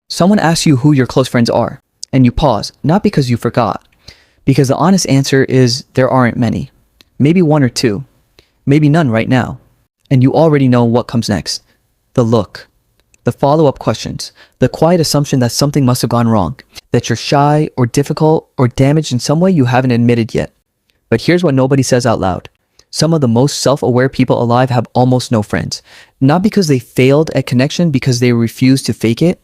Someone asks you who your close friends are, and you pause, not because you forgot, because the honest answer is there aren't many. Maybe one or two, maybe none right now. And you already know what comes next. The look, the follow-up questions, the quiet assumption that something must have gone wrong, that you're shy or difficult or damaged in some way you haven't admitted yet. But here's what nobody says out loud. Some of the most self-aware people alive have almost no friends, not because they failed at connection, because they refused to fake it.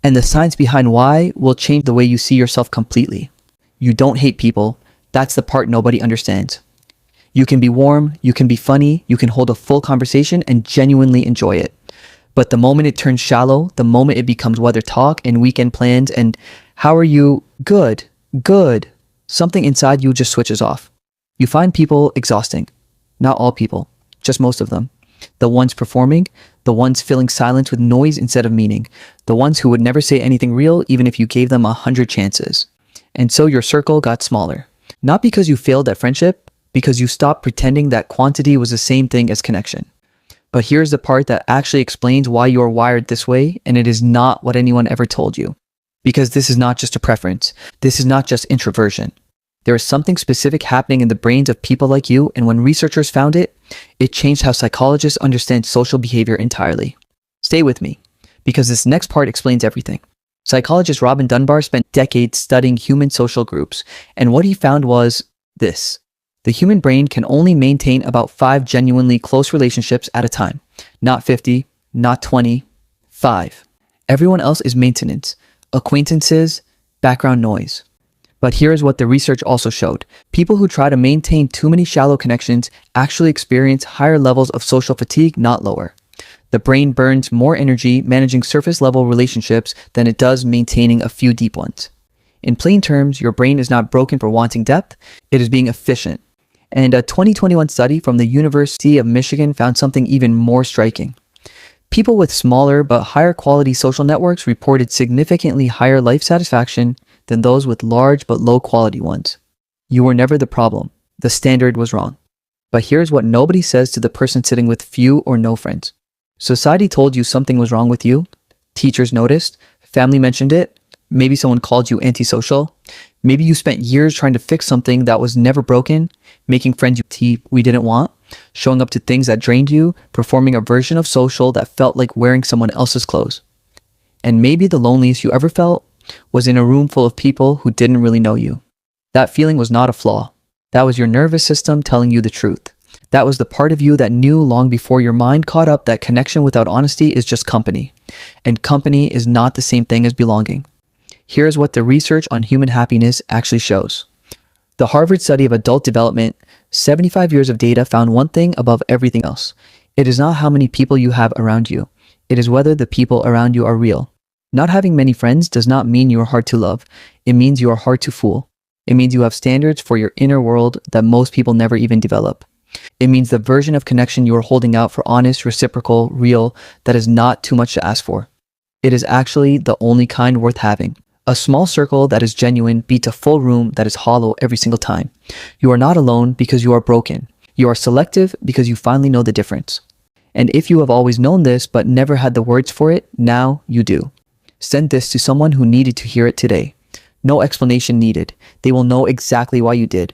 And the science behind why will change the way you see yourself completely. You don't hate people. That's the part nobody understands. You can be warm, you can be funny, you can hold a full conversation and genuinely enjoy it. But the moment it turns shallow, the moment it becomes weather talk and weekend plans and how are you? Good, good. Something inside you just switches off. You find people exhausting. Not all people, just most of them. The ones performing, the ones filling silence with noise instead of meaning, the ones who would never say anything real even if you gave them 100 chances. And so your circle got smaller. Not because you failed at friendship, because you stopped pretending that quantity was the same thing as connection. But here's the part that actually explains why you're wired this way, and it is not what anyone ever told you. Because this is not just a preference. This is not just introversion. There is something specific happening in the brains of people like you, and when researchers found it, it changed how psychologists understand social behavior entirely. Stay with me, because this next part explains everything. Psychologist Robin Dunbar spent decades studying human social groups, and what he found was this. The human brain can only maintain about 5 genuinely close relationships at a time. Not 50, not 20, 5. Everyone else is maintenance, acquaintances, background noise. But here's what the research also showed. People who try to maintain too many shallow connections actually experience higher levels of social fatigue, not lower. The brain burns more energy managing surface-level relationships than it does maintaining a few deep ones. In plain terms, your brain is not broken for wanting depth, it is being efficient. And a 2021 study from the University of Michigan found something even more striking. People with smaller but higher quality social networks reported significantly higher life satisfaction than those with large but low quality ones. You were never the problem. The standard was wrong. But here's what nobody says to the person sitting with few or no friends. Society told you something was wrong with you. Teachers noticed. Family mentioned it. Maybe someone called you antisocial. Maybe you spent years trying to fix something that was never broken, making friends we didn't want, showing up to things that drained you, performing a version of social that felt like wearing someone else's clothes. And maybe the loneliest you ever felt was in a room full of people who didn't really know you. That feeling was not a flaw. That was your nervous system telling you the truth. That was the part of you that knew long before your mind caught up that connection without honesty is just company. And company is not the same thing as belonging. Here's what the research on human happiness actually shows. The Harvard study of adult development, 75 years of data found one thing above everything else. It is not how many people you have around you. It is whether the people around you are real. Not having many friends does not mean you are hard to love. It means you are hard to fool. It means you have standards for your inner world that most people never even develop. It means the version of connection you are holding out for honest, reciprocal, real, that is not too much to ask for. It is actually the only kind worth having. A small circle that is genuine beats a full room that is hollow every single time. You are not alone because you are broken. You are selective because you finally know the difference. And if you have always known this but never had the words for it, now you do. Send this to someone who needed to hear it today. No explanation needed. They will know exactly why you did.